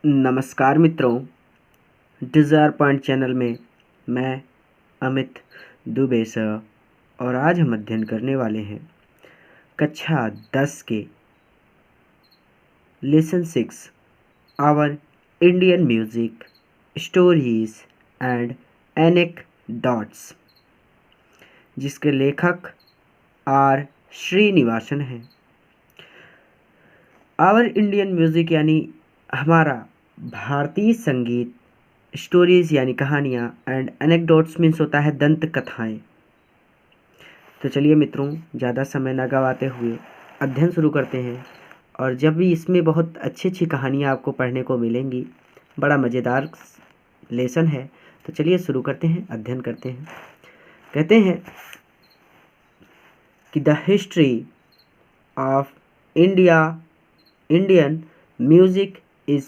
नमस्कार मित्रों, desire point channel में मैं अमित दुबे सर और आज हम अध्ययन करने वाले हैं कक्षा 10 के lesson 6 our Indian music stories and anecdotes, जिसके लेखक आर श्रीनिवासन हैं। आवर इंडियन म्यूज़िक यानी हमारा भारतीय संगीत, स्टोरीज़ यानी कहानियाँ एंड एनेक्डोट्स मीन्स होता है दंत कथाएँ। तो चलिए मित्रों, ज़्यादा समय न गवाते हुए अध्ययन शुरू करते हैं। और जब भी इसमें बहुत अच्छी अच्छी कहानियाँ आपको पढ़ने को मिलेंगी, बड़ा मज़ेदार लेसन है। तो चलिए शुरू करते हैं, अध्ययन करते हैं। कहते हैं कि the history of Indian music is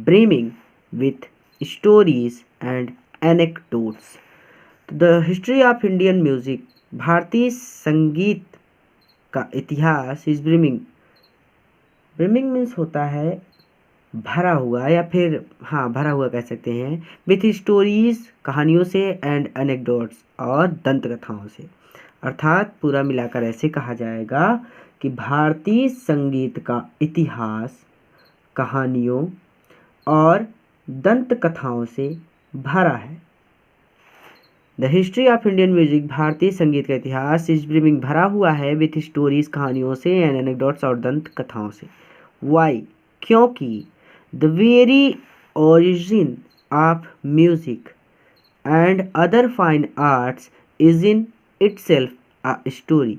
brimming with stories and anecdotes. The history of Indian music, भारतीय संगीत का इतिहास is brimming मीन्स होता है भरा हुआ, या फिर भरा हुआ कह सकते हैं, विथ स्टोरीज कहानियों से एंड एनेक्डोट्स और दंत कथाओं से। अर्थात पूरा मिलाकर ऐसे कहा जाएगा कि भारतीय संगीत का इतिहास कहानियों और दंत कथाओं से भरा है। The history of Indian music, भारतीय संगीत का इतिहास इस ब्रिमिंग भरा हुआ है विथ स्टोरीज कहानियों से एंड एनेक्डोट्स और दंत कथाओं से। वाई? क्योंकि the very origin of music and other fine arts is in itself a story.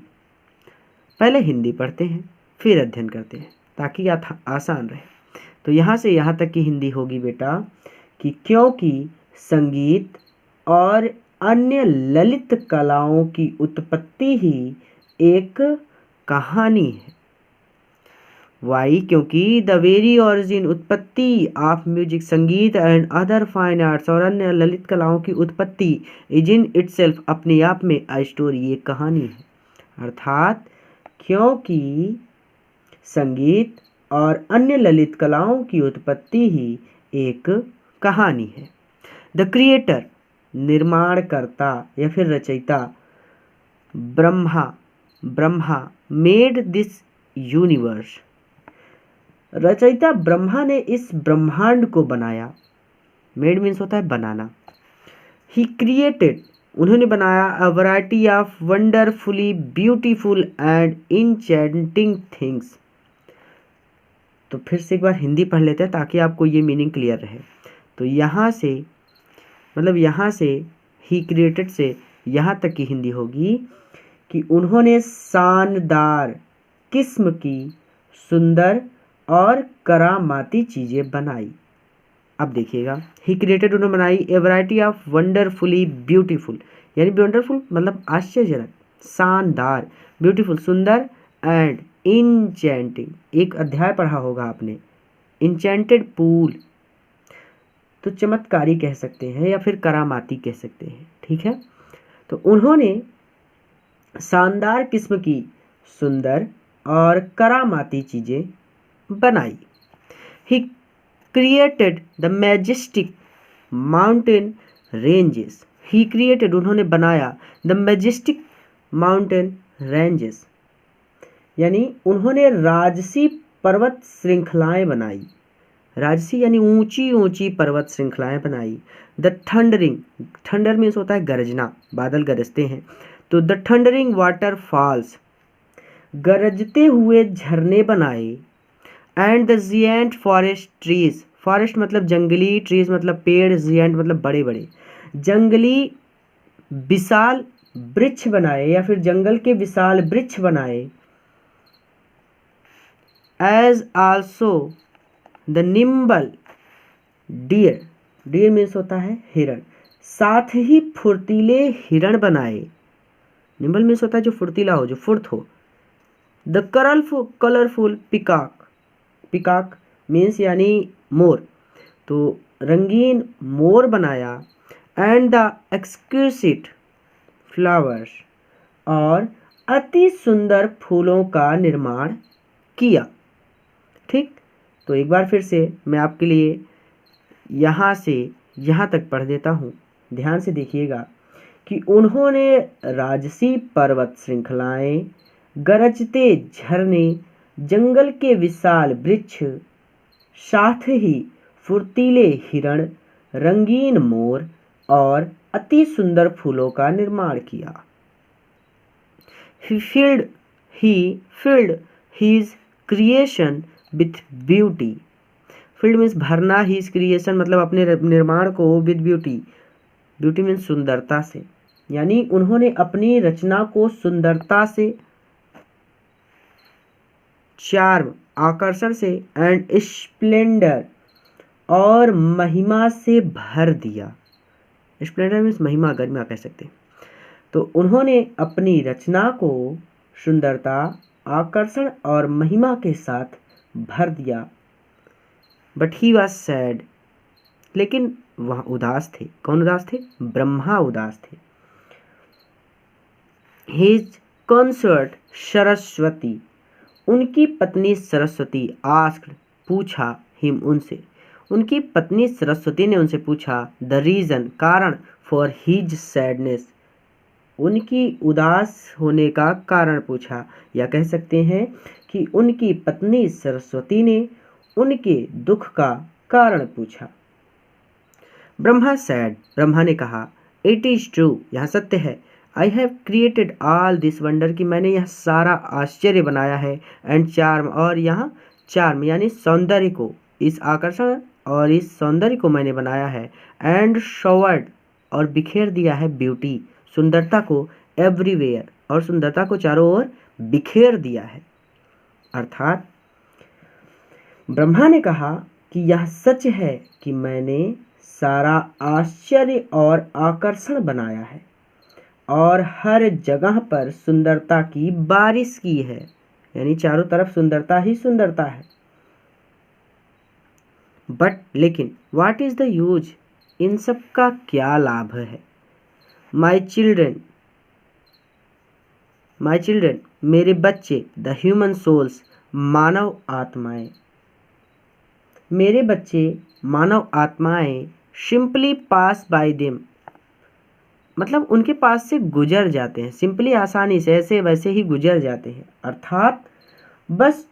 पहले हिंदी पढ़ते हैं फिर अध्ययन करते हैं ताकि आसान रहे। तो यहाँ से यहाँ तक की हिंदी होगी बेटा कि क्योंकि संगीत और अन्य ललित कलाओं की उत्पत्ति ही एक कहानी है। वाई? क्योंकि द वेरी ओरिजिन, उत्पत्ति, ऑफ म्यूजिक, संगीत एंड अदर फाइन आर्ट्स, और अन्य ललित कलाओं की उत्पत्ति, इज इन इटसेल्फ, अपने आप में, अ स्टोरी, एक कहानी है। अर्थात क्योंकि संगीत और अन्य ललित कलाओं की उत्पत्ति ही एक कहानी है। द क्रिएटर, निर्माणकर्ता या फिर रचयिता, ब्रह्मा मेड दिस यूनिवर्स, रचयिता ब्रह्मा ने इस ब्रह्मांड को बनाया। मेड मीन्स होता है बनाना। ही क्रिएटेड, उन्होंने बनाया, a variety of wonderfully beautiful and enchanting things. तो फिर से एक बार हिंदी पढ़ लेते हैं ताकि आपको ये मीनिंग क्लियर रहे। तो यहाँ से ही क्रिएटेड से यहाँ तक की हिंदी होगी कि उन्होंने शानदार किस्म की सुंदर और करामाती चीज़ें बनाई। अब देखिएगा, ही क्रिएटेड, उन्होंने बनाई, ए वैरायटी ऑफ वंडरफुली ब्यूटीफुल, यानी वंडरफुल मतलब आश्चर्यजनक, शानदार, ब्यूटीफुल सुंदर, एंड इंचेंटिंग, एक अध्याय पढ़ा होगा आपने, इंचेंटेड पूल, तो चमत्कारी कह सकते हैं या फिर करामाती कह सकते हैं। ठीक है, तो उन्होंने शानदार किस्म की सुंदर और करामाती चीज़ें बनाई। He created the majestic mountain ranges, he created, उन्होंने बनाया, द मैजेस्टिक माउंटेन रेंजेस, यानी उन्होंने राजसी पर्वत श्रृंखलाएं बनाई। राजसी यानी ऊंची ऊंची पर्वत श्रृंखलाएं बनाई। द थंडरिंग, थंडर मीन्स होता है गरजना, बादल गरजते हैं, तो द थंडरिंग वाटर फॉल्स, गरजते हुए झरने बनाए। And the giant forest trees, forest मतलब जंगली, ट्रीज मतलब पेड़, जिएंट मतलब बड़े बड़े, जंगली विशाल वृक्ष बनाए या फिर जंगल के विशाल वृक्ष बनाए। As also the nimble deer, deer means होता है हिरण, साथ ही फुर्तीले हिरण बनाए। निम्बल मीन्स होता है जो फुर्तीला हो, जो फुर्त हो। The colourful peacock, peacock means यानी मोर, तो रंगीन मोर बनाया। एंड द एक्सक्यूसिट फ्लावर्स, और अति सुंदर फूलों का निर्माण किया। ठीक, तो एक बार फिर से मैं आपके लिए यहाँ से यहाँ तक पढ़ देता हूँ, ध्यान से देखिएगा कि उन्होंने राजसी पर्वत श्रृंखलाएं, गरजते झरने, जंगल के विशाल वृक्ष, साथ ही फुर्तीले हिरण, रंगीन मोर और अति सुंदर फूलों का निर्माण किया। He filled his creation with beauty. Filled means भरना, his creation मतलब अपने निर्माण को with beauty. Beauty means सुंदरता से, यानी उन्होंने अपनी रचना को सुंदरता से, चार्म आकर्षण से, एंड स्प्लेंडर और महिमा से भर दिया। स्प्लेंडर मीन्स महिमा, गरिमा कह सकते हैं। तो उन्होंने अपनी रचना को सुंदरता, आकर्षण और महिमा के साथ भर दिया। बट ही वॉज सैड, लेकिन वह उदास थे। कौन उदास थे? ब्रह्मा उदास थे। हिज कंसर्ट सरस्वती, उनकी पत्नी सरस्वती, आस्क्ड पूछा, हिम उनसे, उनकी पत्नी सरस्वती ने उनसे पूछा, द रीजन कारण, फॉर हिज सैडनेस, उनकी उदास होने का कारण पूछा, या कह सकते हैं कि उनकी पत्नी सरस्वती ने उनके दुख का कारण पूछा। ब्रह्मा सैड, ब्रह्मा ने कहा, इट इज ट्रू, यह सत्य है, I have created all this wonder, कि मैंने यह सारा आश्चर्य बनाया है, एंड चार्म, और यहाँ चार्म यानी सौंदर्य को, इस आकर्षण और इस सौंदर्य को मैंने बनाया है, एंड शॉवर्ड, और बिखेर दिया है, ब्यूटी, सुंदरता को, एवरीवेयर, और सुंदरता को चारों ओर बिखेर दिया है। अर्थात ब्रह्मा ने कहा कि यह सच है कि मैंने सारा आश्चर्य और आकर्षण बनाया है और हर जगह पर सुंदरता की बारिश की है, यानी चारों तरफ सुंदरता ही सुंदरता है। बट लेकिन व्हाट इज द यूज, इन सब का क्या लाभ है? माई चिल्ड्रेन, मेरे बच्चे, द ह्यूमन सोल्स, मानव आत्माएं, मेरे बच्चे मानव आत्माएं, सिंपली पास बाय देम, मतलब उनके पास से गुजर जाते हैं, सिंपली आसानी से, ऐसे वैसे ही गुजर जाते हैं, अर्थात बस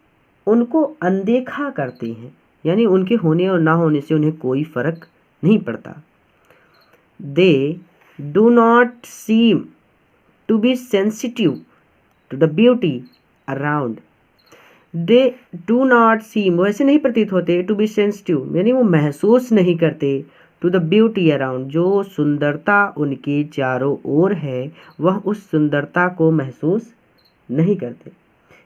उनको अनदेखा करते हैं, यानी उनके होने और ना होने से उन्हें कोई फर्क नहीं पड़ता। They do not seem to be sensitive to the beauty around, they do not seem, वैसे नहीं प्रतीत होते, टू बी सेंसिटिव यानी वो महसूस नहीं करते, टू द ब्यूटी अराउंड, जो सुंदरता उनके चारों ओर है वह उस सुंदरता को महसूस नहीं करते,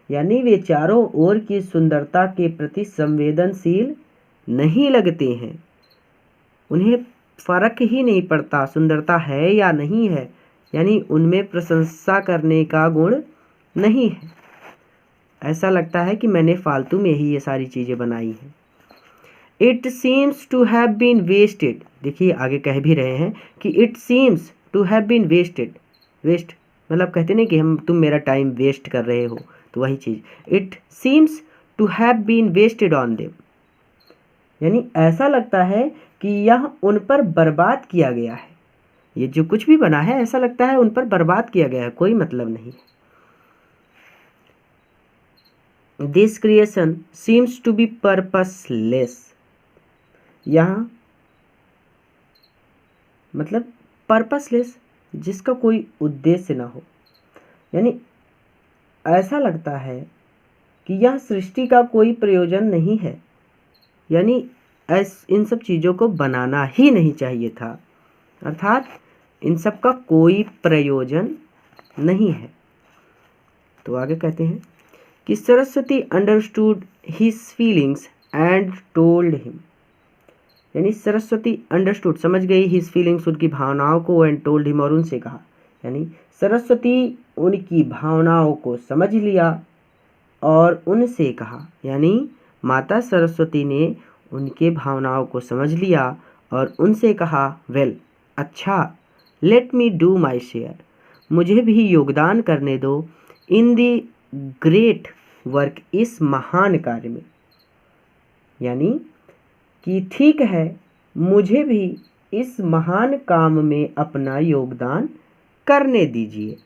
यानी वे चारों ओर की सुंदरता के प्रति संवेदनशील नहीं लगते हैं, उन्हें फर्क ही नहीं पड़ता सुंदरता है या नहीं है, यानी उनमें प्रशंसा करने का गुण नहीं है। ऐसा लगता है कि मैंने फालतू में ही ये सारी चीज़ें बनाई हैं। It seems to have been wasted, देखिए आगे कह भी रहे हैं कि it seems to have been wasted, waste मतलब कहते नहीं कि तुम मेरा टाइम वेस्ट कर रहे हो, तो वही चीज़, it seems to have been wasted on them, यानी ऐसा लगता है कि यह उन पर बर्बाद किया गया है, ये जो कुछ भी बना है ऐसा लगता है उन पर बर्बाद किया गया है, कोई मतलब नहीं। This creation seems to be purposeless, यहाँ मतलब पर्पसलेस, जिसका कोई उद्देश्य ना हो, यानी ऐसा लगता है कि यह सृष्टि का कोई प्रयोजन नहीं है, यानी इन सब चीज़ों को बनाना ही नहीं चाहिए था, अर्थात इन सब का कोई प्रयोजन नहीं है। तो आगे कहते हैं कि Saraswati understood his feelings and told him, यानी सरस्वती अंडरस्टूड समझ गई, हिज फीलिंग्स उनकी भावनाओं को, एंड टोल्ड हिम और उनसे कहा, यानी सरस्वती उनकी भावनाओं को समझ लिया और उनसे कहा, यानी माता सरस्वती ने उनके भावनाओं को समझ लिया और उनसे कहा, वेल अच्छा, let me do my share, मुझे भी योगदान करने दो, इन दी ग्रेट वर्क, इस महान कार्य में, यानी कि ठीक है मुझे भी इस महान काम में अपना योगदान करने दीजिए।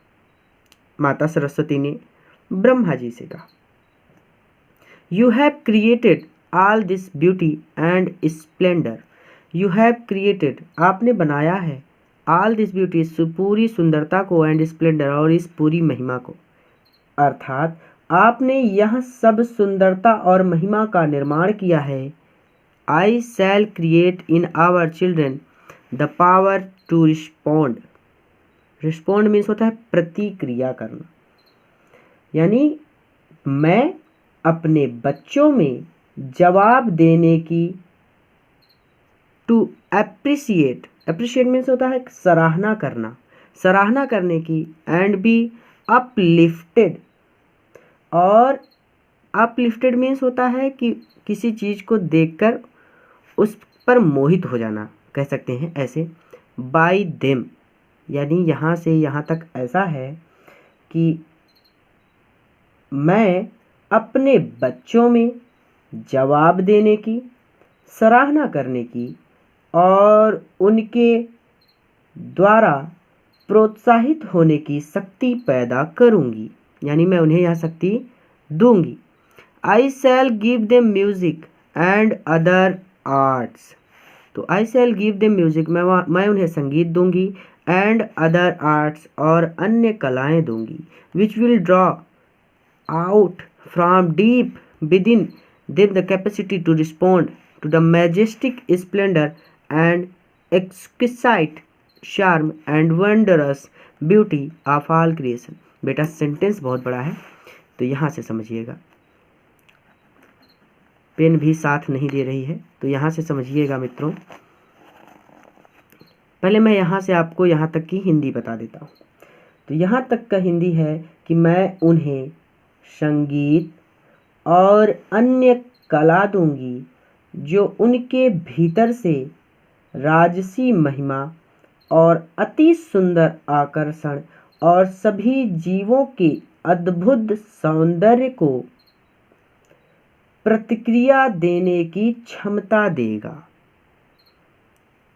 माता सरस्वती ने ब्रह्मा जी से कहा। You have created all this beauty and Splendor. You have created, आपने बनाया है, ऑल दिस ब्यूटी, पूरी सुंदरता को, एंड स्प्लेंडर, और इस पूरी महिमा को। अर्थात आपने यह सब सुंदरता और महिमा का निर्माण किया है। I shall create in our children the power to respond. Respond means होता है प्रतिक्रिया करना, यानी मैं अपने बच्चों में जवाब देने की, टू एप्रिसिएट, एप्रिशिएट मीन्स होता है सराहना करना, सराहना करने की, एंड बी अपलिफ्टेड, और अपलिफ्टेड मीन्स होता है कि किसी चीज़ को देखकर उस पर मोहित हो जाना, कह सकते हैं ऐसे, बाय देम, यानी यहाँ से यहाँ तक ऐसा है कि मैं अपने बच्चों में जवाब देने की, सराहना करने की और उनके द्वारा प्रोत्साहित होने की शक्ति पैदा करूंगी, यानी मैं उन्हें यह शक्ति दूंगी। I shall give them music and other arts. तो I shall give them music, मैं उन्हें संगीत दूंगी, एंड अदर आर्ट्स, और अन्य कलाएं दूंगी, which will draw out from deep within them the capacity to respond to the majestic splendour and exquisite charm and wondrous beauty of all creation. बेटा sentence बहुत बड़ा है, तो यहाँ से समझिएगा, पेन भी साथ नहीं दे रही है, तो यहाँ से समझिएगा मित्रों। पहले मैं यहाँ से आपको यहाँ तक की हिंदी बता देता हूँ। तो यहाँ तक का हिंदी है कि मैं उन्हें संगीत और अन्य कला दूंगी जो उनके भीतर से राजसी महिमा और अति सुंदर आकर्षण और सभी जीवों के अद्भुत सौंदर्य को प्रतिक्रिया देने की क्षमता देगा।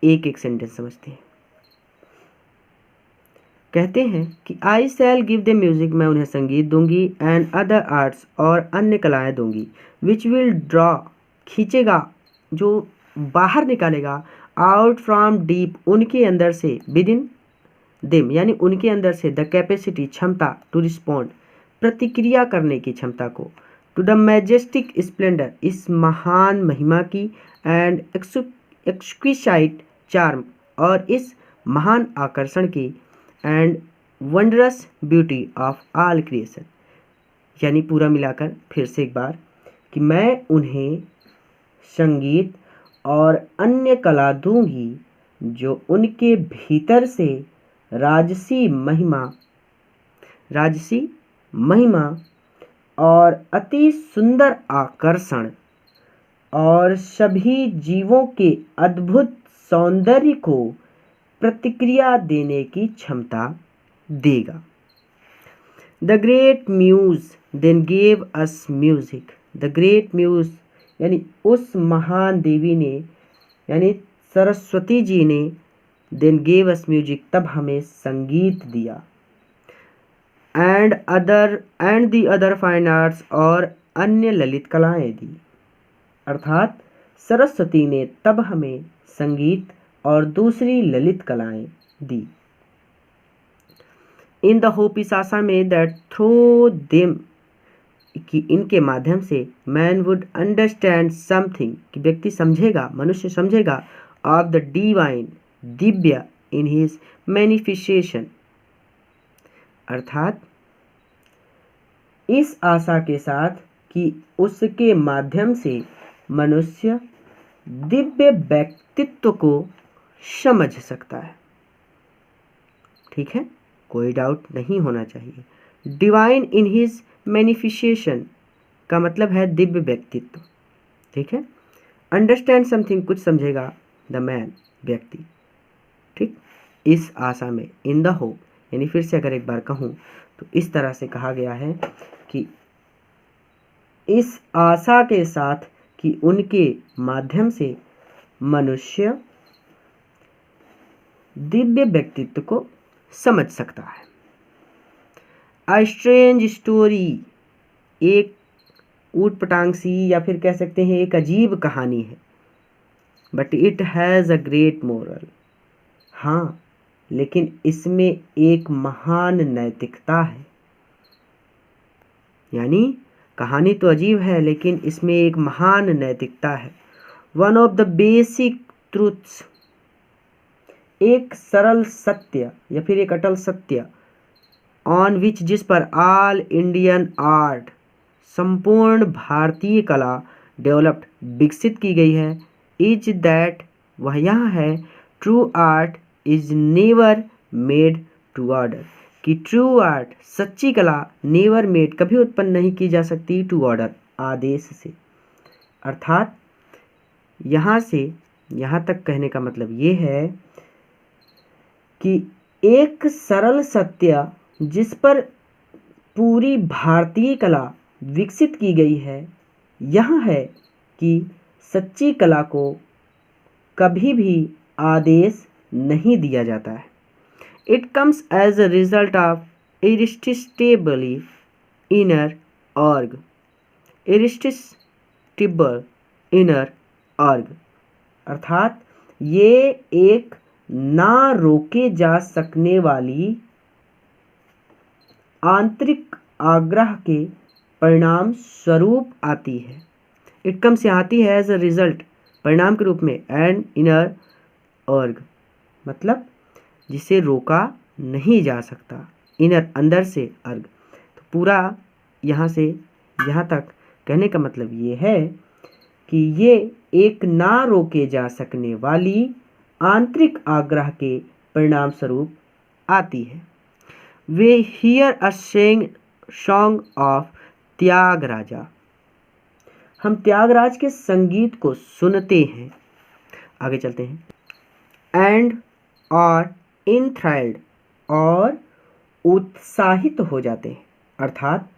एक एक सेंटेंस समझते हैं। कहते हैं कि आई शैल गिव देम म्यूजिक, मैं उन्हें संगीत दूंगी, एंड अदर आर्ट्स, और अन्य कलाएं दूंगी, विच विल ड्रॉ, खींचेगा, जो बाहर निकालेगा, आउट फ्रॉम डीप, उनके अंदर से, विद इन देम, यानी उनके अंदर से, द कैपेसिटी, क्षमता, टू रिस्पॉन्ड, प्रतिक्रिया करने की क्षमता को, टू द मैजेस्टिक स्प्लेंडर, इस महान महिमा की, एंड एक्सक्विसाइट चार्म, और इस महान आकर्षण की, and wondrous beauty of all creation, यानी पूरा मिलाकर फिर से एक बार कि मैं उन्हें संगीत और अन्य कला दूंगी जो उनके भीतर से राजसी महिमा और अति सुंदर आकर्षण और सभी जीवों के अद्भुत सौंदर्य को प्रतिक्रिया देने की क्षमता देगा। The great muse then gave us music. The great muse यानी उस महान देवी ने, यानी सरस्वती जी ने, देन गेव अस म्यूजिक, तब हमें संगीत दिया, and the other fine arts, और अन्य ललित कलाएं दी। अर्थात सरस्वती ने तब हमें संगीत और दूसरी ललित कलाएं दी। इन द होप, इस आशा में, दैट थ्रू देम, कि इनके माध्यम से, मैन वुड अंडरस्टैंड समथिंग, कि व्यक्ति समझेगा, मनुष्य समझेगा, of the divine, Divya, in his manifestation. अर्थात इस आशा के साथ कि उसके माध्यम से मनुष्य दिव्य व्यक्तित्व को समझ सकता है। ठीक है, कोई डाउट नहीं होना चाहिए। डिवाइन इन हिज मैनिफेस्टेशन का मतलब है दिव्य व्यक्तित्व। ठीक है, अंडरस्टैंड समथिंग, कुछ समझेगा, द मैन, व्यक्ति। ठीक, इस आशा में, इन द होप, यानी फिर से अगर एक बार कहूँ तो इस तरह से कहा गया है कि इस आशा के साथ कि उनके माध्यम से मनुष्य दिव्य व्यक्तित्व को समझ सकता है। अ स्ट्रेंज स्टोरी एक ऊटपटांग सी या फिर कह सकते हैं एक अजीब कहानी है, but it has a great moral. हाँ, लेकिन इसमें एक महान नैतिकता है। यानी कहानी तो अजीब है लेकिन इसमें एक महान नैतिकता है। One of the basic truths, एक सरल सत्य या फिर एक अटल सत्य, ऑन विच जिस पर ऑल इंडियन आर्ट, संपूर्ण भारतीय कला डेवलप्ड विकसित की गई है, इज दैट वह यह है, true art is never made to order, कि ट्रू आर्ट सच्ची कला नेवर मेड कभी उत्पन्न नहीं की जा सकती टू ऑर्डर आदेश से। अर्थात यहाँ से यहाँ तक कहने का मतलब ये है कि एक सरल सत्य जिस पर पूरी भारतीय कला विकसित की गई है यह है कि सच्ची कला को कभी भी आदेश नहीं दिया जाता है। It comes as a result of irresistibly inner urge, irresistible inner अर्ग, अर्थात ये एक ना रोके जा सकने वाली आंतरिक आग्रह के परिणाम स्वरूप आती है। इट कम से आती है एज अ रिजल्ट, परिणाम के रूप में, एंड इनर अर्ग मतलब जिसे रोका नहीं जा सकता, इनर अंदर से, अर्ग। तो पूरा यहाँ से यहाँ तक कहने का मतलब ये है कि ये एक ना रोके जा सकने वाली आंतरिक आग्रह के परिणाम स्वरूप आती है। Way here a song of Tyagaraja, हम त्यागराज के संगीत को सुनते हैं। आगे चलते हैं। एंड और इनथ्राइल्ड, और उत्साहित हो जाते हैं, अर्थात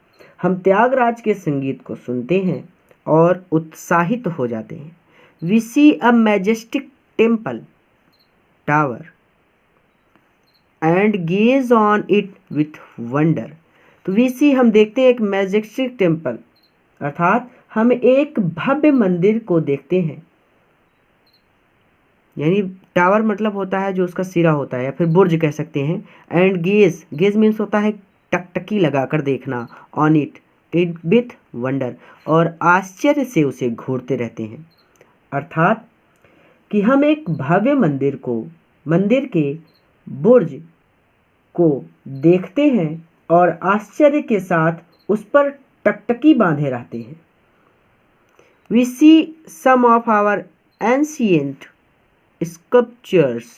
हम त्यागराज के संगीत को सुनते हैं और उत्साहित हो जाते हैं। We see a majestic temple tower and gaze on it with wonder. तो वी सी हम देखते हैं एक मैजेस्टिक टेम्पल, अर्थात हम एक भव्य मंदिर को देखते हैं। यानी टावर मतलब होता है जो उसका सिरा होता है या फिर बुर्ज कह सकते हैं। एंड गेज, गेज मीन्स होता है टकटकी लगाकर देखना, on it it with wonder, और आश्चर्य से उसे घूरते रहते हैं। अर्थात कि हम एक भव्य मंदिर को, मंदिर के बुर्ज को देखते हैं और आश्चर्य के साथ उस पर टकटकी बांधे रहते हैं। We see some of our ancient sculptures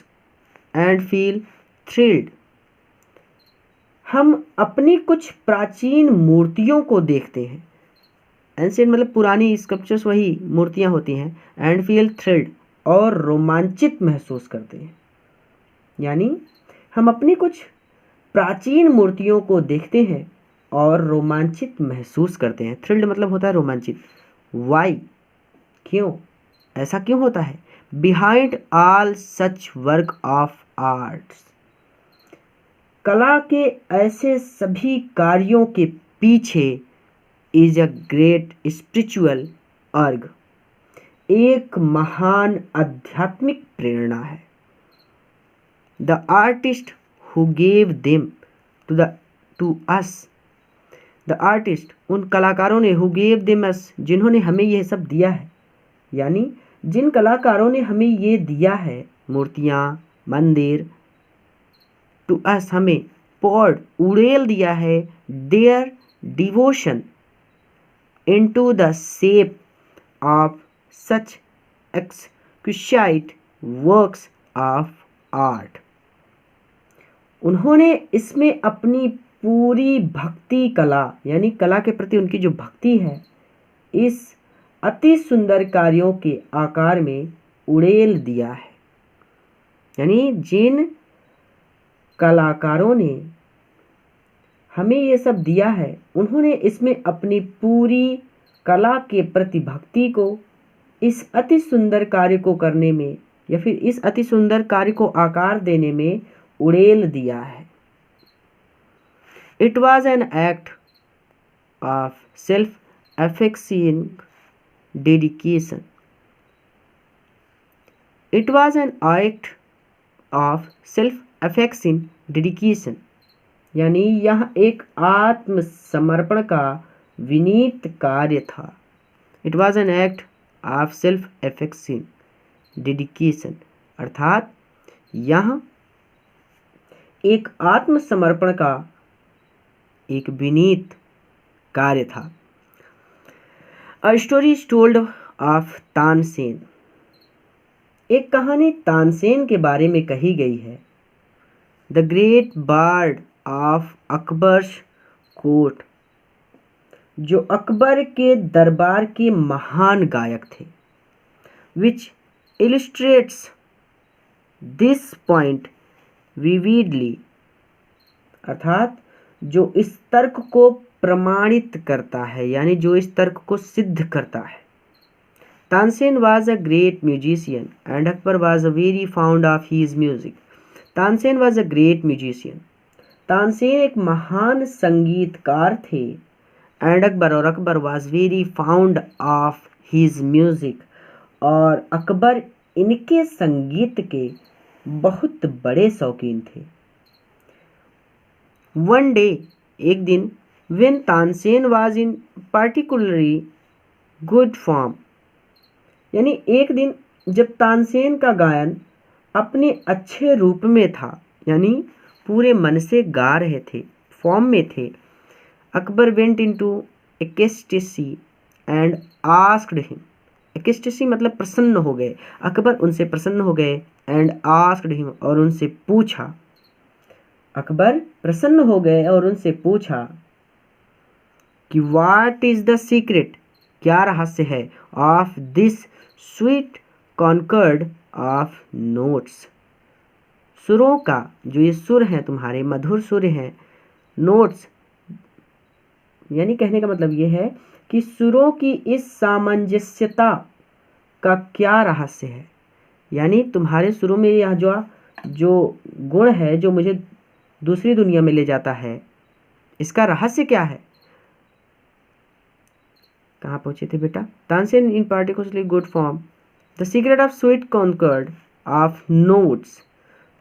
and feel thrilled. हम अपनी कुछ प्राचीन मूर्तियों को देखते हैं। एंशियंट मतलब पुरानी, स्कल्पचर्स वही मूर्तियां होती हैं। एंड फील थ्रिल्ड, और रोमांचित महसूस करते हैं। यानी हम अपनी कुछ प्राचीन मूर्तियों को देखते हैं और रोमांचित महसूस करते हैं। थ्रिल्ड मतलब होता है रोमांचित। वाई, क्यों, ऐसा क्यों होता है? Behind all such work of arts, कला के ऐसे सभी कार्यों के पीछे इज अ ग्रेट स्पिरिचुअल अर्ग, एक महान आध्यात्मिक प्रेरणा है। The artist who gave them to us, the artist उन कलाकारों ने, हु गेव देम अस जिन्होंने हमें यह सब दिया है, यानी जिन कलाकारों ने हमें ये दिया है, मूर्तियाँ, मंदिर, टू अस हमें, पॉर्ड उड़ेल दिया है, their devotion into the shape of such exquisite works of art, उन्होंने इसमें अपनी पूरी भक्ति कला, यानी कला के प्रति उनकी जो भक्ति है, इस अति सुंदर कार्यों के आकार में उड़ेल दिया है। यानी जिन कलाकारों ने हमें ये सब दिया है, उन्होंने इसमें अपनी पूरी कला के प्रति भक्ति को इस अति सुंदर कार्य को करने में या फिर इस अति सुंदर कार्य को आकार देने में उड़ेल दिया है। It was an act of self effacing dedication. It was an act of self effacing dedication, यानी यह एक आत्मसमर्पण का विनीत कार्य था। It was an act of self effacing dedication, अर्थात यह एक आत्मसमर्पण का एक विनीत कार्य था। A story is told of Tansen. एक कहानी तानसेन के बारे में कही गई है। The great bard of Akbar's court, जो अकबर के दरबार के महान गायक थे। विच इलिस्ट्रेट्स दिस पॉइंट विविडली, अर्थात जो इस तर्क को प्रमाणित करता है, यानी जो इस तर्क को सिद्ध करता है। Tansen was a great musician and Akbar was very fond of his music. Tansen was a great musician. Tansen एक महान संगीतकार थे। एंड अकबर, और Akbar was very fond of his music, और अकबर इनके संगीत के बहुत बड़े शौकीन थे। One day, एक दिन, when Tansen was in particularly good form, यानी एक दिन जब तानसेन का गायन अपने अच्छे रूप में था, यानी पूरे मन से गा रहे थे, फॉर्म में थे। Akbar went into ecstasy and asked him. Ecstasy मतलब प्रसन्न हो गए। अकबर उनसे प्रसन्न हो गए। एंड आस्क्ड हिम, और उनसे पूछा। अकबर प्रसन्न हो गए और उनसे पूछा कि व्हाट इज द सीक्रेट, क्या रहस्य है, of this sweet concord of notes, सुरों का, जो ये सुर हैं तुम्हारे मधुर सुर हैं। नोट्स यानी कहने का मतलब ये है कि सुरों की इस सामंजस्यता का क्या रहस्य है, यानी तुम्हारे सुरों में यह जो गुण है जो मुझे दूसरी दुनिया में ले जाता है, इसका रहस्य क्या है। कहाँ पहुंचे थे बेटा? Tansen in particularly good form, the secret of sweet concord of notes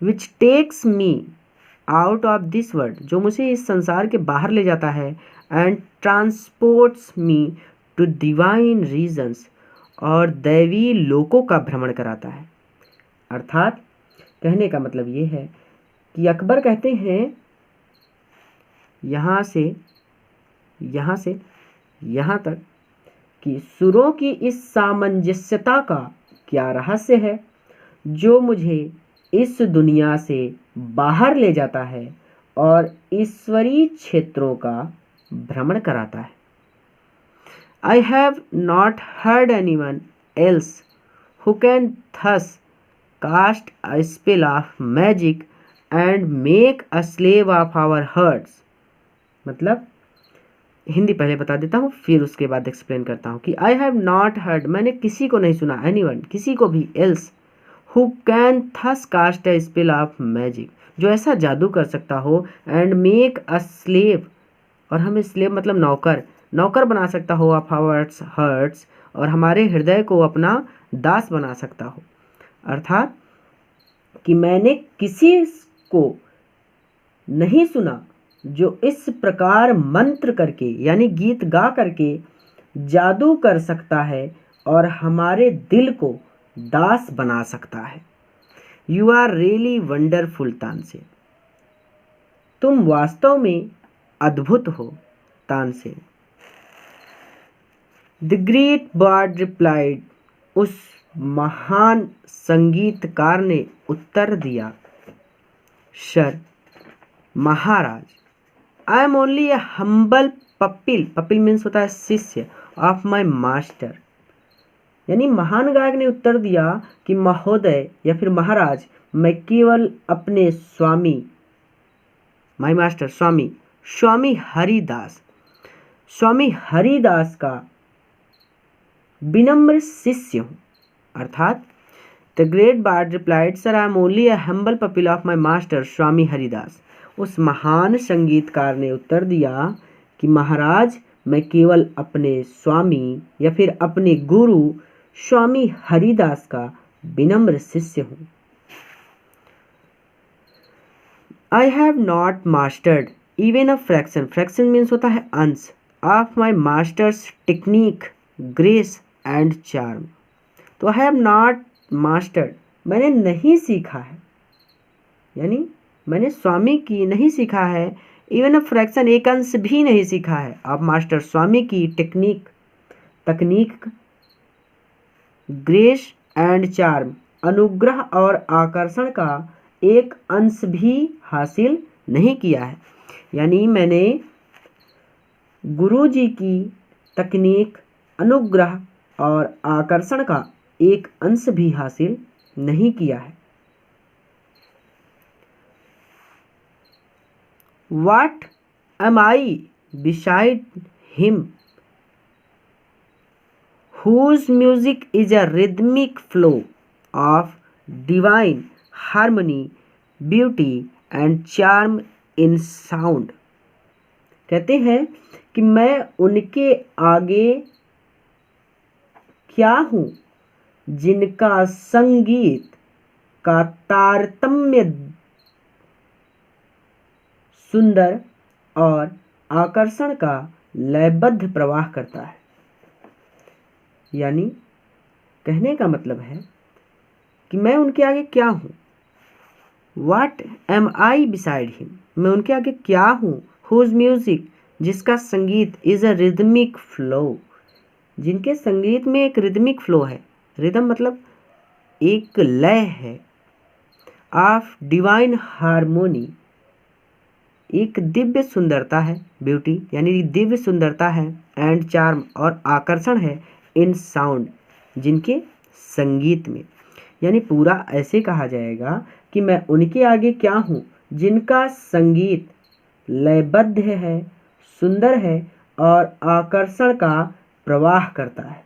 which takes me out of this world, जो मुझे इस संसार के बाहर ले जाता है। And transports me to divine regions, और दैवी लोकों का भ्रमण कराता है। अर्थात कहने का मतलब ये है कि अकबर कहते हैं यहाँ से यहाँ तक कि सुरों की इस सामंजस्यता का क्या रहस्य है जो मुझे इस दुनिया से बाहर ले जाता है और ईश्वरीय क्षेत्रों का भ्रमण कराता है। I have not heard anyone else who can thus cast a spell of magic and make a slave of our hearts। मतलब हिंदी पहले बता देता हूँ, फिर उसके बाद एक्सप्लेन करता हूँ कि I have not heard, मैंने किसी को नहीं सुना, anyone, किसी को भी, else who can thus cast a spell of magic, जो ऐसा जादू कर सकता हो, and make a slave, और हमें स्लेव मतलब नौकर बना सकता हो, ऑफ आवर्स हर्ट्स, और हमारे हृदय को अपना दास बना सकता हो। अर्थात कि मैंने किसी को नहीं सुना जो इस प्रकार मंत्र करके, यानी गीत गा करके जादू कर सकता है और हमारे दिल को दास बना सकता है। You are really wonderful Tansen, तुम वास्तव में अद्भुत हो Tansen. The great bard replied, उस महान संगीतकार ने उत्तर दिया, sir Maharaj, I am only a humble pupil, pupil means होता है शिष्य, ऑफ माई मास्टर। यानी महान गायक ने उत्तर दिया कि महोदय या फिर महाराज, मैं केवल अपने स्वामी, माई मास्टर, स्वामी हरिदास का विनम्र शिष्य हूँ। अर्थात the great bard replied, sir I am only a humble pupil of my master Swami Haridas. उस महान संगीतकार ने उत्तर दिया कि महाराज, मैं केवल अपने स्वामी या फिर अपने गुरु स्वामी हरिदास का विनम्र शिष्य हूँ। I have not mastered even a fraction, fraction means होता है अंश, of my masters technique grace and charm. तो आई हैव नॉट मास्टर्ड, मैंने नहीं सीखा है, यानी मैंने स्वामी की नहीं सीखा है, इवन अ फ्रैक्शन एक अंश भी नहीं सीखा है, आप मास्टर स्वामी की टेक्निक तकनीक, ग्रेस एंड चार्म अनुग्रह और आकर्षण का एक अंश भी हासिल नहीं किया है। यानी मैंने गुरु जी की तकनीक, अनुग्रह और आकर्षण का एक अंश भी हासिल नहीं किया है। What am I beside him, whose music is a rhythmic flow of divine harmony, beauty and charm in sound। कहते हैं कि मैं उनके आगे क्या हूँ जिनका संगीत का तारतम्य सुंदर और आकर्षण का लयबद्ध प्रवाह करता है। यानी कहने का मतलब है कि मैं उनके आगे क्या हूँ। What am I beside him, मैं उनके आगे क्या हूँ। Whose music, जिसका संगीत, is a rhythmic flow, जिनके संगीत में एक रिदमिक फ्लो है। रिदम मतलब एक लय है। ऑफ डिवाइन हार्मोनी, एक दिव्य सुंदरता है। ब्यूटी यानी दिव्य सुंदरता है। एंड चार्म और आकर्षण है। इन साउंड, जिनके संगीत में। यानी पूरा ऐसे कहा जाएगा कि मैं उनके आगे क्या हूँ जिनका संगीत लयबद्ध है, सुंदर है और आकर्षण का प्रवाह करता है।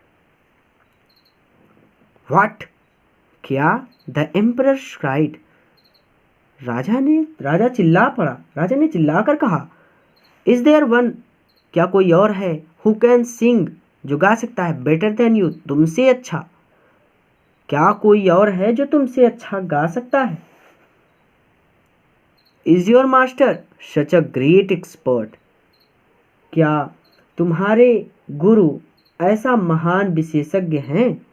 व्हाट, क्या। द एम्परर क्राइड, राजा चिल्ला पड़ा। राजा ने चिल्लाकर कहा, इज देयर वन, क्या कोई और है, हु कैन सिंग, जो गा सकता है, बेटर देन यू, तुमसे अच्छा। क्या कोई और है जो तुमसे अच्छा गा सकता है। Is your master such a great expert, क्या तुम्हारे गुरु ऐसा महान विशेषज्ञ हैं,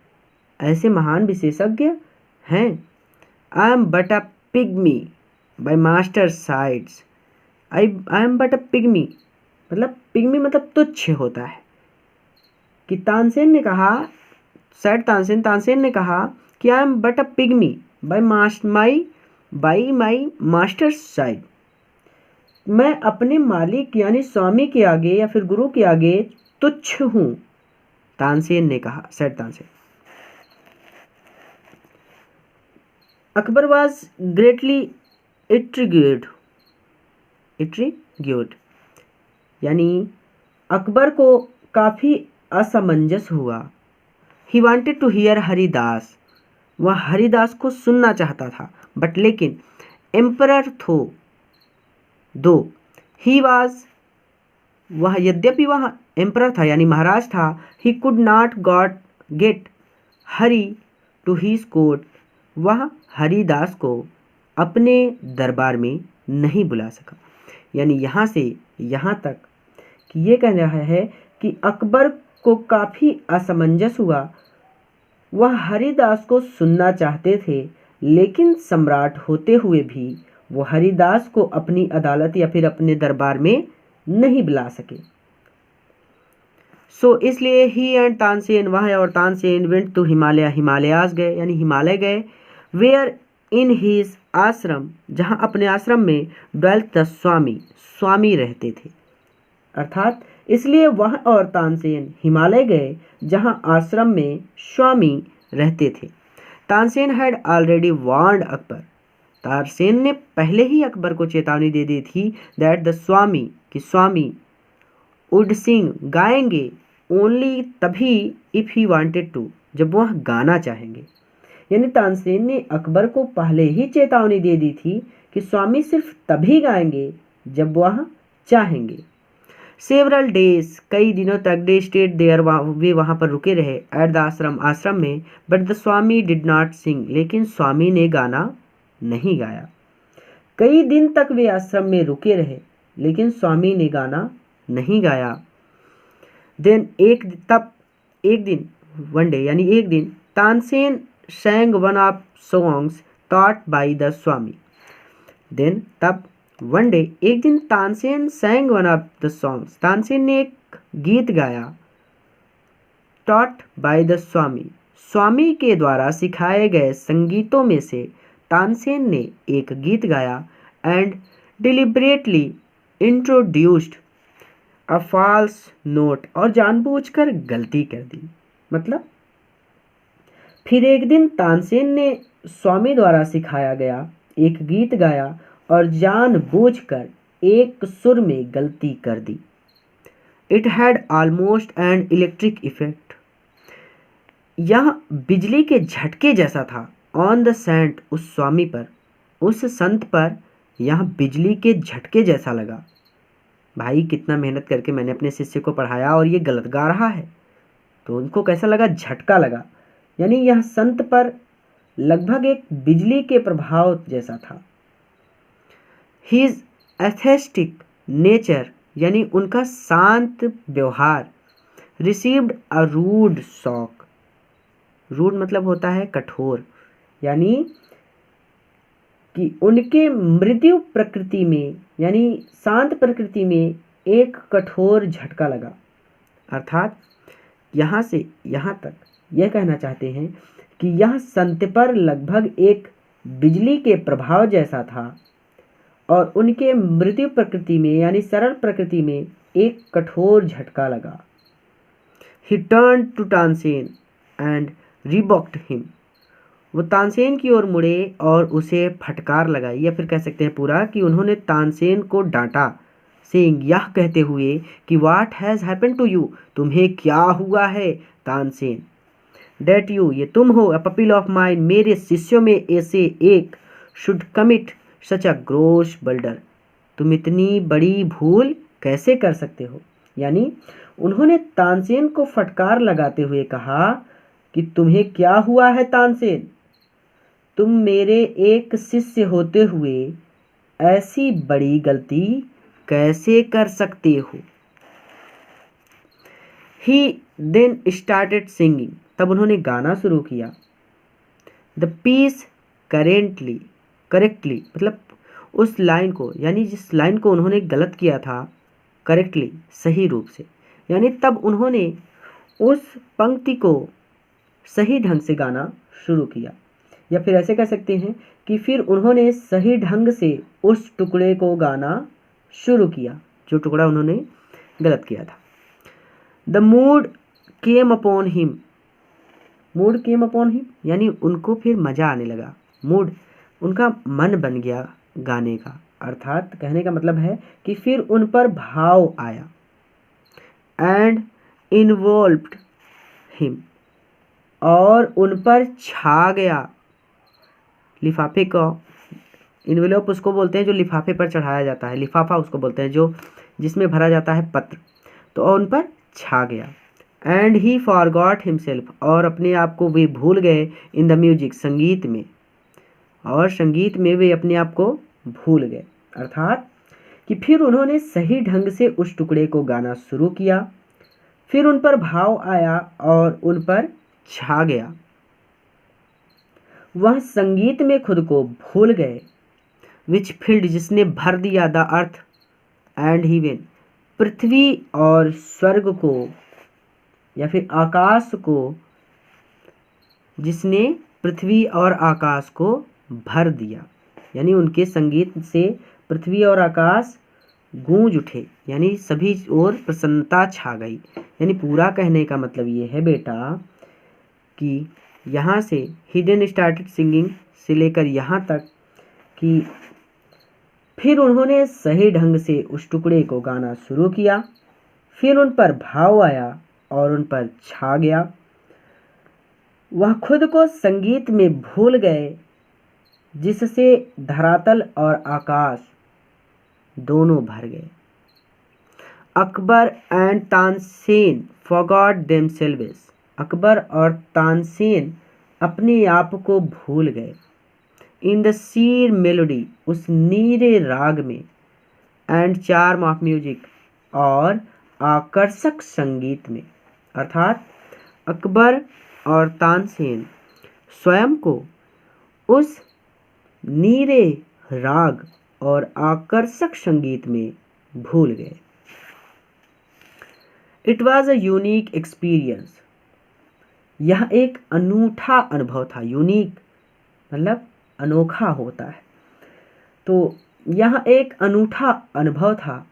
ऐसे महान विशेषज्ञ हैं। I am but a pygmy by master sides, I am but a pygmy, मतलब पिग्मी मतलब तुच्छ होता है। कि तानसेन ने कहा, सैड तानसेन ने कहा कि I am but a pygmy bye my master side, मैं अपने मालिक यानी स्वामी के आगे या फिर गुरु के आगे तुच्छ हूँ, तानसेन ने कहा, said Tansen. Akbar was greatly intrigued, यानी अकबर को काफ़ी असमंजस हुआ। He wanted to hear Haridas, वह हरिदास को सुनना चाहता था। बट लेकिन एम्परर दो ही वाज, वह यद्यपि वह एम्परर था यानी महाराज था, he could not get Hari to his court, वह हरिदास को अपने दरबार में नहीं बुला सका। यानी यहाँ से यहाँ तक कि ये कह रहा है कि अकबर को काफ़ी असमंजस हुआ। वह हरिदास को सुनना चाहते थे लेकिन सम्राट होते हुए भी वो हरिदास को अपनी अदालत या फिर अपने दरबार में नहीं बुला सके। सो इसलिए ही एंड तानसेन, वह और तानसेन वेंट टू हिमालय, हिमालयास गए यानी हिमालय गए। वेयर इन हिज आश्रम, जहाँ अपने आश्रम में ड्वेल्थ द स्वामी रहते थे। अर्थात इसलिए वह और तानसेन हिमालय गए जहाँ आश्रम में स्वामी रहते थे। Tansen had already warned Akbar, Tansen ने पहले ही अकबर को चेतावनी दे दी थी दैट द स्वामी, कि स्वामी वुड सिंग, गाएंगे, ओनली तभी इफ़ ही वांटेड टू, जब वह गाना चाहेंगे। यानी तानसेन ने अकबर को पहले ही चेतावनी दे दी थी कि स्वामी सिर्फ तभी गाएंगे जब वह चाहेंगे। सेवरल डेज, कई दिनों तक दे स्टेड देयर, वे वहाँ पर रुके रहे। एट द आश्रम, आश्रम में। But the Swami did not sing, लेकिन स्वामी ने गाना नहीं गाया। कई दिन तक वे आश्रम में रुके रहे, लेकिन स्वामी ने गाना नहीं गाया। देन एक दिन, वन डे यानी एक दिन, Tansen sang one of songs taught by the Swami. Then तब वन डे, एक दिन, Tansen sang one of the songs, Tansen ने एक गीत गाया। taught by the Swami, स्वामी के द्वारा सिखाए गए संगीतों में से तानसेन ने एक गीत गाया। And deliberately introduced a false note, और जानबूझकर गलती कर दी। मतलब फिर एक दिन तानसेन ने स्वामी द्वारा सिखाया गया एक गीत गाया और जानबूझकर एक सुर में गलती कर दी। It had almost an electric effect, यह बिजली के झटके जैसा था। ऑन द सेंट, उस स्वामी पर, उस संत पर यह बिजली के झटके जैसा लगा। भाई कितना मेहनत करके मैंने अपने शिष्य को पढ़ाया और ये गलत गा रहा है, तो उनको कैसा लगा? झटका लगा। यानी यह संत पर लगभग एक बिजली के प्रभाव जैसा था। हिज एस्थेटिक नेचर, यानी उनका शांत व्यवहार, received a rude shock. Rude मतलब होता है कठोर, यानी कि उनके मृदु प्रकृति में, यानी शांत प्रकृति में एक कठोर झटका लगा। अर्थात यहाँ से यहाँ तक यह कहना चाहते हैं कि यह संत पर लगभग एक बिजली के प्रभाव जैसा था और उनके मृदु प्रकृति में, यानी सरल प्रकृति में एक कठोर झटका लगा। He turn to Tansen and rebuked him, वो तानसेन की ओर मुड़े और उसे फटकार लगाई, या फिर कह सकते हैं पूरा कि उन्होंने तानसेन को डांटा, सेइंग, यह कहते हुए कि what has happened to you, तुम्हें क्या हुआ है तानसेन। डेट यू, ये तुम हो, अ पपिल ऑफ माइन, मेरे शिष्यों में ऐसे एक, should commit such a gross blunder, तुम इतनी बड़ी भूल कैसे कर सकते हो। यानी उन्होंने तानसेन को फटकार लगाते हुए कहा कि तुम्हें क्या हुआ है तानसेन, तुम मेरे एक शिष्य होते हुए ऐसी बड़ी गलती कैसे कर सकते हो। ही देन स्टार्टेड सिंगिंग, तब उन्होंने गाना शुरू किया। द पीस करेक्टली मतलब उस लाइन को, यानी जिस लाइन को उन्होंने गलत किया था, करेक्टली सही रूप से, यानी तब उन्होंने उस पंक्ति को सही ढंग से गाना शुरू किया। या फिर ऐसे कह सकते हैं कि फिर उन्होंने सही ढंग से उस टुकड़े को गाना शुरू किया जो टुकड़ा उन्होंने गलत किया था। The mood came upon him, mood came upon him यानी उनको फिर मज़ा आने लगा। मूड, उनका मन बन गया गाने का, अर्थात कहने का मतलब है कि फिर उन पर भाव आया। एंड इन्वॉल्व्ड हिम, और उन पर छा गया। लिफाफे का इन्वेलप उसको बोलते हैं जो लिफाफे पर चढ़ाया जाता है, लिफाफा उसको बोलते हैं जो जिसमें भरा जाता है पत्र, तो उन पर छा गया। एंड ही फॉरगॉट हिमसेल्फ, और अपने आप को वे भूल गए। इन द म्यूजिक, संगीत में, और संगीत में वे अपने आप को भूल गए। अर्थात कि फिर उन्होंने सही ढंग से उस टुकड़े को गाना शुरू किया, फिर उन पर भाव आया और उन पर छा गया। वह संगीत में खुद को भूल गए। विच फील्ड, जिसने भर दिया, द अर्थ एंड हेवन, पृथ्वी और स्वर्ग को, या फिर आकाश को, जिसने पृथ्वी और आकाश को भर दिया। यानी उनके संगीत से पृथ्वी और आकाश गूंज उठे, यानी सभी ओर प्रसन्नता छा गई। यानी पूरा कहने का मतलब ये है बेटा कि यहाँ से हिडन स्टार्टेड सिंगिंग से लेकर यहाँ तक कि फिर उन्होंने सही ढंग से उस टुकड़े को गाना शुरू किया, फिर उन पर भाव आया और उन पर छा गया। वह खुद को संगीत में भूल गए, जिससे धरातल और आकाश दोनों भर गए। Akbar and Tansen forgot themselves. Akbar और तानसेन अपने आप को भूल गए। इन द शीर मेलोडी, उस नीरे राग में, एंड चार्म ऑफ म्यूजिक, और आकर्षक संगीत में। अर्थात अकबर और तानसेन स्वयं को उस नीरे राग और आकर्षक संगीत में भूल गए। It was a unique experience. यह एक अनूठा अनुभव था। यूनिक मतलब अनोखा होता है, तो यह एक अनूठा अनुभव था।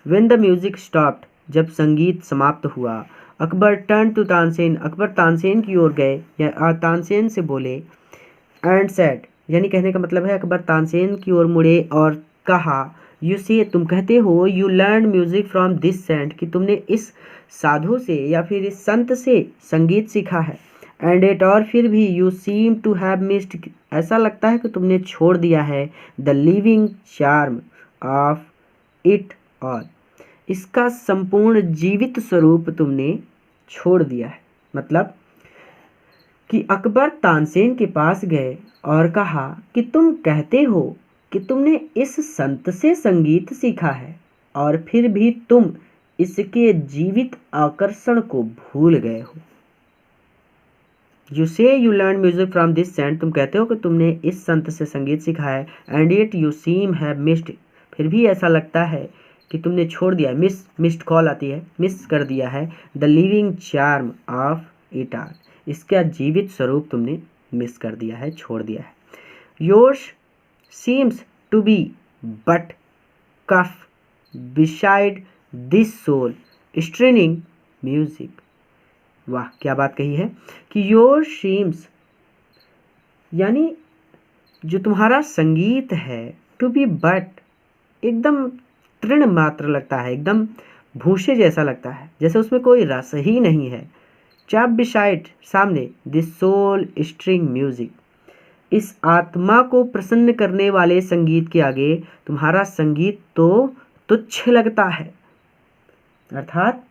When the music stopped, जब संगीत समाप्त हुआ, अकबर टर्न टू तानसेन, अकबर तानसेन की ओर गए या तानसेन से बोले, एंड सेड, यानी कहने का मतलब है अकबर तानसेन की ओर मुड़े और कहा, यू से, तुम कहते हो, you learn music from this saint, कि तुमने इस साधु से या फिर इस संत से संगीत सीखा है। एंड एट, और फिर भी, you seem to have missed, ऐसा लगता है कि तुमने छोड़ दिया है, the living charm of it all, इसका संपूर्ण जीवित स्वरूप तुमने छोड़ दिया है। मतलब कि अकबर तानसेन के पास गए और कहा कि तुम कहते हो कि तुमने इस संत से संगीत सीखा है और फिर भी तुम इसके जीवित आकर्षण को भूल गए हो। You say you learn music from this saint, तुम कहते हो कि तुमने इस संत से संगीत सीखा है। And yet you seem have missed, फिर भी ऐसा लगता है कि तुमने छोड़ दिया है। मिस्ड कॉल आती है, मिस कर दिया है। The living charm of it all, इसका जीवित स्वरूप तुमने मिस कर दिया है, छोड़ दिया है। Yours seems to be but chaff beside this soul straining music. वाह, क्या बात कही है कि योर सीम्स, यानी जो तुम्हारा संगीत है, टू बी बट, एकदम तृण मात्र लगता है, एकदम भूसे जैसा लगता है, जैसे उसमें कोई रस ही नहीं है। चैप बिसाइड, सामने, दिस सोल स्ट्रिंग म्यूजिक, इस आत्मा को प्रसन्न करने वाले संगीत के आगे तुम्हारा संगीत तो तुच्छ लगता है। अर्थात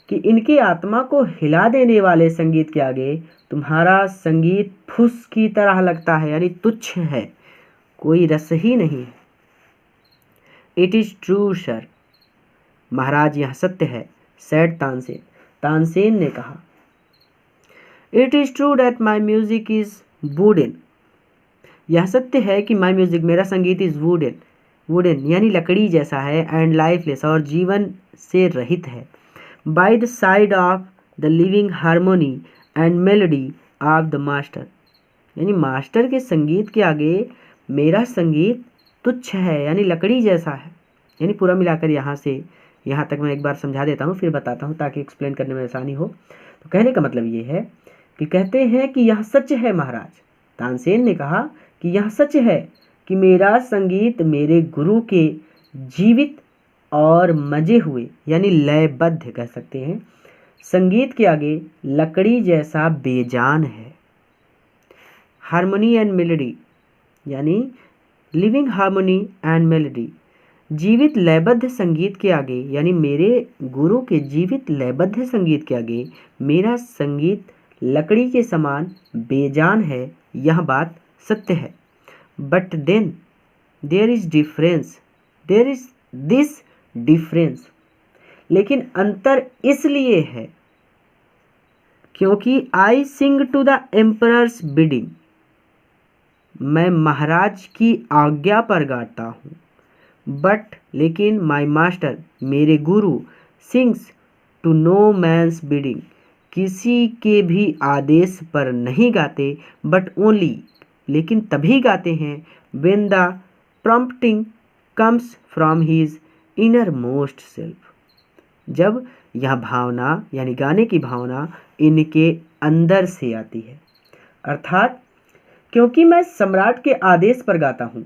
कि इनके आत्मा को हिला देने वाले संगीत के आगे तुम्हारा संगीत फुस की तरह लगता है, यानी तुच्छ है, कोई रस ही नहीं है। इट इज ट्रू सर, महाराज यह सत्य है। सैड तानसेन, तानसेन ने कहा। It is true that my music is wooden, यह सत्य है कि माई म्यूजिक, मेरा संगीत, इज वुडन, वुडन यानी लकड़ी जैसा है, एंड लाइफलेस, और जीवन से रहित है। By the side of the living harmony and melody of the master, यानी मास्टर के संगीत के आगे मेरा संगीत तुच्छ है, यानी लकड़ी जैसा है। यानी पूरा मिलाकर यहाँ से यहाँ तक मैं एक बार समझा देता हूँ, फिर बताता हूँ ताकि एक्सप्लेन करने में आसानी हो। तो कहने का मतलब ये है कि कहते हैं कि यह सच है महाराज, तानसेन ने कहा कि यह सच है कि मेरा संगीत मेरे गुरु के जीवित और मजे हुए, यानी लयबद्ध कह सकते हैं, संगीत के आगे लकड़ी जैसा बेजान है। हारमोनी एंड मेलोडी, यानी लिविंग हारमोनी एंड मेलोडी, जीवित लयबद्ध संगीत के आगे, यानी मेरे गुरु के जीवित लयबद्ध संगीत के आगे मेरा संगीत लकड़ी के समान बेजान है, यह बात सत्य है। But then there is difference, there is this difference, लेकिन अंतर इसलिए है क्योंकि I sing to the emperor's bidding, मैं महाराज की आज्ञा पर गाता हूँ। बट लेकिन माई मास्टर, मेरे गुरु, sings to no man's bidding, किसी के भी आदेश पर नहीं गाते, बट ओनली, लेकिन तभी गाते हैं, when the prompting comes from his inner most self, जब यह भावना यानी गाने की भावना इनके अंदर से आती है। अर्थात क्योंकि मैं सम्राट के आदेश पर गाता हूँ,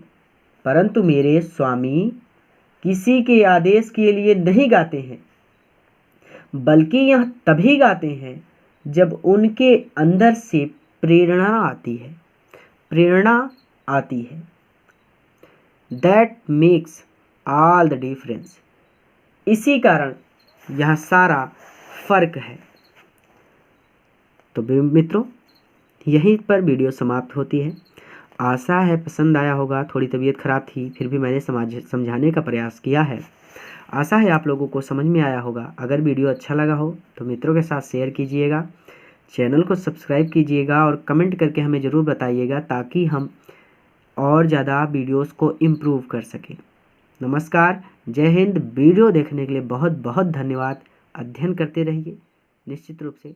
परंतु मेरे स्वामी किसी के आदेश के लिए नहीं गाते हैं, बल्कि यह तभी गाते हैं जब उनके अंदर से प्रेरणा आती है। प्रेरणा आती है। That makes all the difference. इसी कारण यह सारा फर्क है। तो मित्रों, यहीं पर वीडियो समाप्त होती है। आशा है पसंद आया होगा। थोड़ी तबीयत खराब थी, फिर भी मैंने समझाने का प्रयास किया है। आशा है आप लोगों को समझ में आया होगा। अगर वीडियो अच्छा लगा हो तो मित्रों के साथ शेयर कीजिएगा, चैनल को सब्सक्राइब कीजिएगा और कमेंट करके हमें ज़रूर बताइएगा, ताकि हम और ज़्यादा वीडियोस को इम्प्रूव कर सकें। नमस्कार, जय हिंद। वीडियो देखने के लिए बहुत बहुत धन्यवाद। अध्ययन करते रहिए निश्चित रूप से।